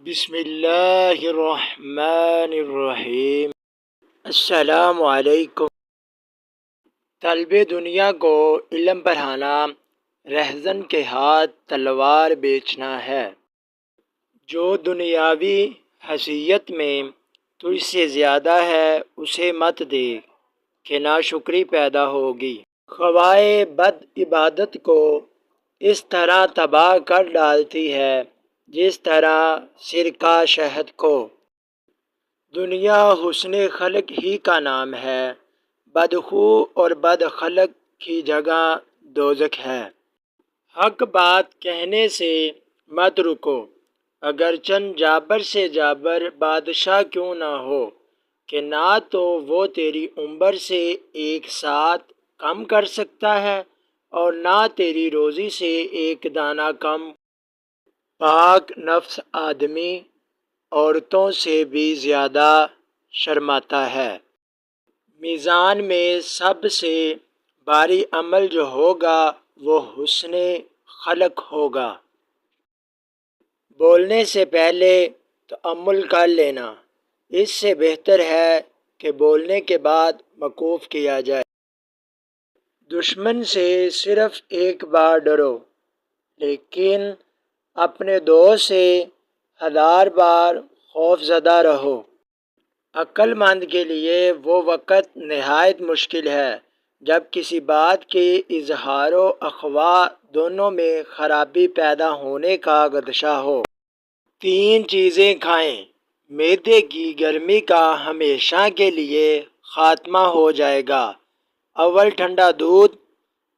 بسم اللہ الرحمن الرحیم۔ السلام علیکم۔ طلب دنیا کو علم پڑھانا رہزن کے ہاتھ تلوار بیچنا ہے۔ جو دنیاوی حیثیت میں تجھ سے زیادہ ہے اسے مت دے کہ ناشکری پیدا ہوگی۔ خواہ بد عبادت کو اس طرح تباہ کر ڈالتی ہے جس طرح سرکہ شہد کو۔ دنیا حسن خلق ہی کا نام ہے، بدخو اور بد خلق کی جگہ دوزخ ہے۔ حق بات کہنے سے مت رکو، اگر چند جابر سے جابر بادشاہ کیوں نہ ہو کہ نہ تو وہ تیری عمر سے ایک ساتھ کم کر سکتا ہے اور نہ تیری روزی سے ایک دانہ کم۔ پاک نفس آدمی عورتوں سے بھی زیادہ شرماتا ہے۔ میزان میں سب سے بھاری عمل جو ہوگا وہ حسن خلق ہوگا۔ بولنے سے پہلے تأمل کر لینا، اس سے بہتر ہے کہ بولنے کے بعد موقوف کیا جائے۔ دشمن سے صرف ایک بار ڈرو، لیکن اپنے دوست سے 1000 بار خوف زدہ رہو۔ عقل مند کے لیے وہ وقت نہایت مشکل ہے جب کسی بات کے اظہار و اخفاء دونوں میں خرابی پیدا ہونے کا خدشہ ہو۔ 3 چیزیں کھائیں، معدے کی گرمی کا ہمیشہ کے لیے خاتمہ ہو جائے گا۔ اول ٹھنڈا دودھ،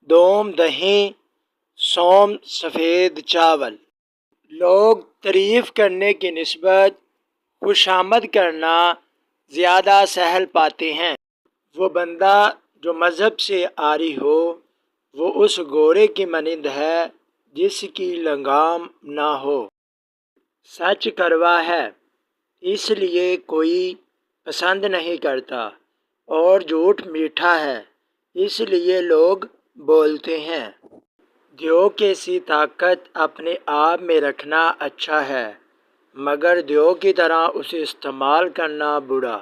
دوم دہی، سوم سفید چاول۔ لوگ تعریف کرنے کی نسبت خوشامد کرنا زیادہ سہل پاتے ہیں۔ وہ بندہ جو مذہب سے عاری ہو وہ اس گھوڑے کی مانند ہے جس کی لگام نہ ہو۔ سچ کڑوا ہے اس لیے کوئی پسند نہیں کرتا، اور جھوٹ میٹھا ہے اس لیے لوگ بولتے ہیں۔ دیو کی سی طاقت اپنے آپ میں رکھنا اچھا ہے، مگر دیو کی طرح اسے استعمال کرنا برا۔